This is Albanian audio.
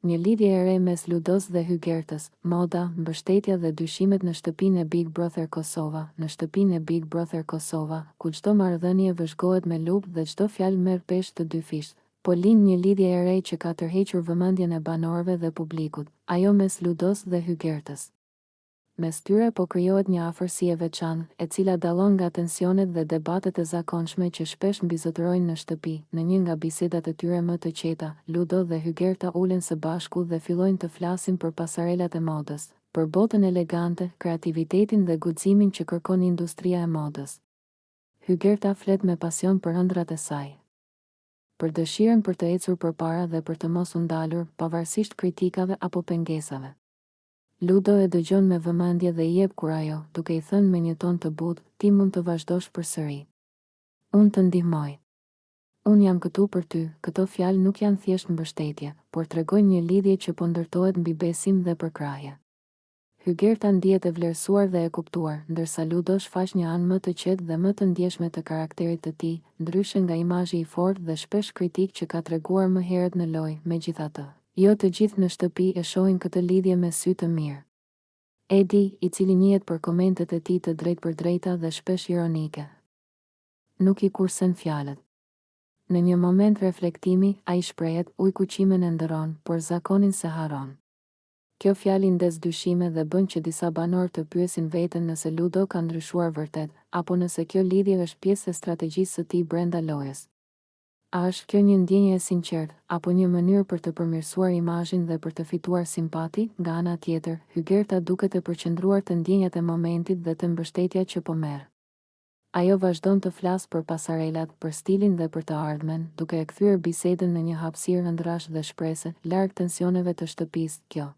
Një lidhje e re mes Ludos dhe Hygertës, moda, mbështetja dhe dyshimet në shtëpinë e Big Brother Kosova. Në shtëpinë e Big Brother Kosova, ku çdo marrëdhënie vëzhgohet me lupë dhe çdo fjalë merr peshë të dy fisht, po lind një lidhje e re që ka tërhequr vëmendjen e banorëve dhe publikut, ajo mes Ludos dhe Hygertës. Mes tyre po krijohet një afërsi e veçantë, e cila dallon nga tensionet dhe debatet e zakonshme që shpesh mbizotërojnë në shtëpi. Në një nga bisedat e tyre më të qeta, Ludo dhe Hygerta ulen së bashku dhe fillojnë të flasin për pasarelat e modës, për botën elegante, kreativitetin dhe guximin që kërkon industria e modës. Hygerta flet me pasion për ëndrat e saj, për dëshirën për të ecur përpara dhe për të mos u ndalur, pavarësisht kritikave apo pengesave. Ludo e dëgjon me vëmendje dhe i jep kurajo, duke i thënë me një ton të butë, ti mund të vazhdosh përsëri. Unë të ndihmoj. Unë jam këtu për ty. Këto fjalë nuk janë thjesht mbështetje, por tregojnë një lidhje që po ndërtohet mbi besim dhe përkrahje. Hygerta ndihet e vlerësuar dhe e kuptuar, ndërsa Ludo shfaq një anë më të qetë dhe më të ndjeshme të karakterit të tij, ndryshe nga imazhi i fortë dhe shpesh kritik që ka treguar më herët në lojë. Megjithatë, jo të gjithë në shtëpi e shohin këtë lidhje me sy të mirë. Edi, i cili njihet për komentet e tij të drejtpërdrejta dhe shpesh ironike, nuk i kursen fjalët. Në një moment reflektimi, ai shprehet, ujkuqimen e ndëron, por zakonin se haron. Kjo fjalë ndes dyshime dhe bën që disa banor të pyesin veten nëse Ludo ka ndryshuar vërtet, apo nëse kjo lidhje është pjesë e strategjisë së tij brenda lojës. A është kjo një ndjenjë e sinqertë, apo një mënyrë për të përmirësuar imazhin dhe për të fituar simpati? Nga ana tjetër, Hygerta duket e përqendruar te ndjenjat e momentit dhe te mbështetja që po merr. Ajo vazhdon të flasë për pasarelat, për stilin dhe për të ardhmen, duke e kthyer bisedën në një hapësirë ëndrash dhe shprese, larg tensioneve të shtëpisë. Kjo